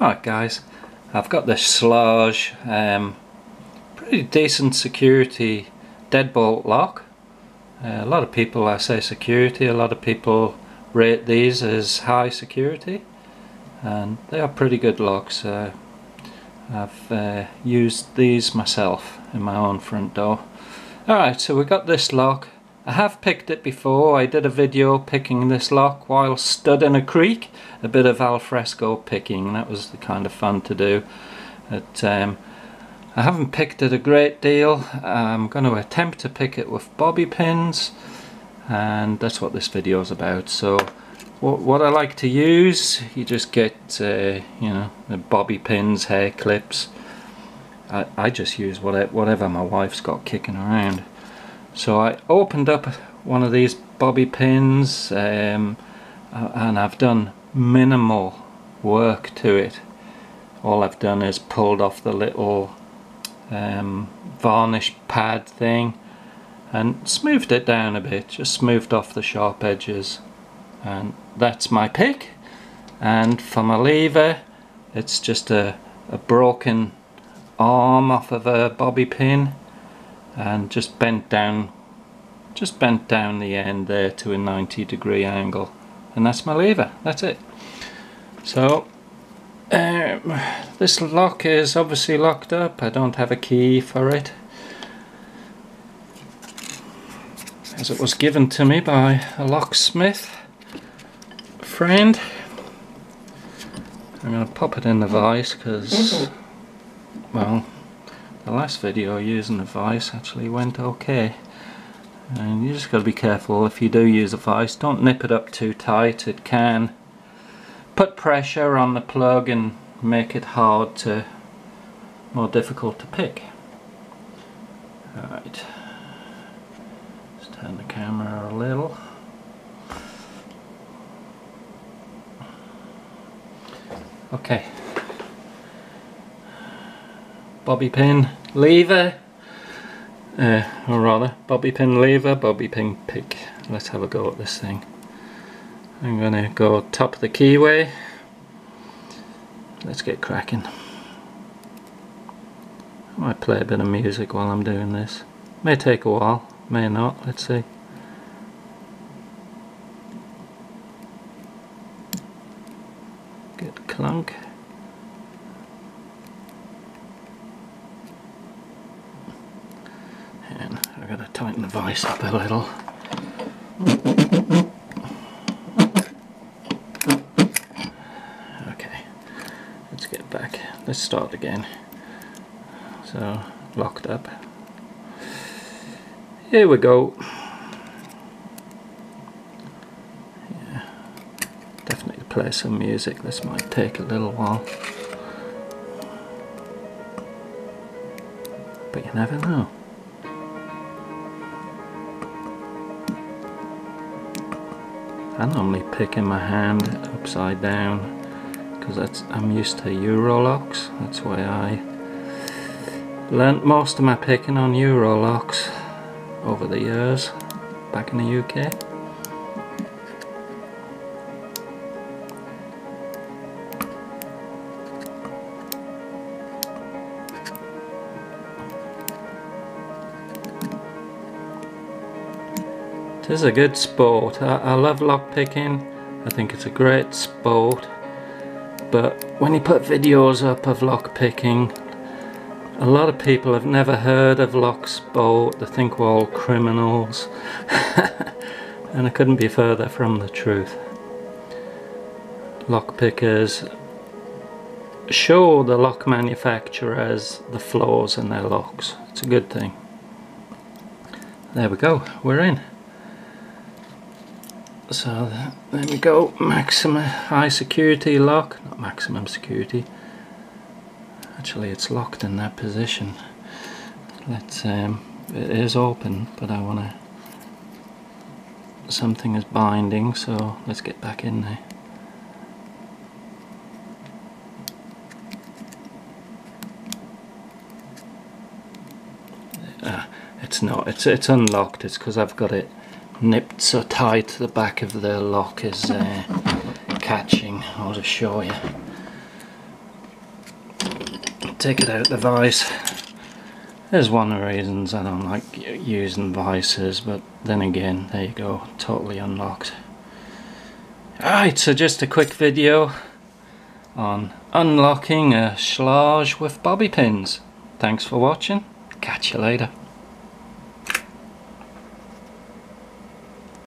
Alright guys, I've got this Schlage, pretty decent security deadbolt lock. A lot of people, I say security, a lot of people rate these as high security, and they are pretty good locks. I've used these myself in my own front door. Alright, so we got this lock. I have picked it before. I did a video picking this lock while stood in a creek. A bit of alfresco picking. That was the kind of fun to do. But, I haven't picked it a great deal. I'm going to attempt to pick it with bobby pins, and that's what this video is about. So what I like to use, you just get you know, the bobby pins, hair clips. I just use whatever my wife's got kicking around. So I opened up one of these bobby pins, and I've done minimal work to it. All I've done is pulled off the little varnish pad thing and smoothed it down a bit, just smoothed off the sharp edges, and that's my pick. And for my lever, it's just a broken arm off of a bobby pin, and just bent down the end there to a 90-degree angle, and that's my lever. That's it. So this lock is obviously locked up. I don't have a key for it, as it was given to me by a locksmith friend. I'm going to pop it in the vise because, well, the last video using a vise actually went okay. And you just got to be careful if you do use a vise. Don't nip it up too tight. It can put pressure on the plug and make it more difficult to pick. Alright, let's turn the camera a little. Okay, bobby pin lever, or rather bobby pin lever, bobby pin pick. Let's have a go at this thing. I'm going to go top of the keyway. Let's get cracking. I might play a bit of music while I'm doing this. May take a while, may not, let's see. Good clunk. And I've got to tighten the vise up a little. Okay, let's get back. Let's start again. So, locked up. Here we go. Yeah, definitely play some music. This might take a little while, but you never know. I normally pick in my hand upside down because I'm used to Euro locks. That's why I learnt most of my picking on Euro locks over the years back in the UK. It is a good sport. I love lock picking. I think it's a great sport, but when you put videos up of lock picking, a lot of people have never heard of lock sport. They think we're all criminals. And I couldn't be further from the truth. Lock pickers show the lock manufacturers the flaws in their locks. It's a good thing. There we go, we're in. So there we go, maximum high security lock, not maximum security. Actually it's locked in that position. Let's it is open, but I wanna, something is binding, so let's get back in there. It's not, it's unlocked. It's because I've got it nipped so tight the back of the lock is catching. I'll just show you. take it out the vise. There's one of the reasons I don't like using vices, but then again, there you go, totally unlocked. Alright, so just a quick video on unlocking a Schlage with bobby pins. Thanks for watching, catch you later.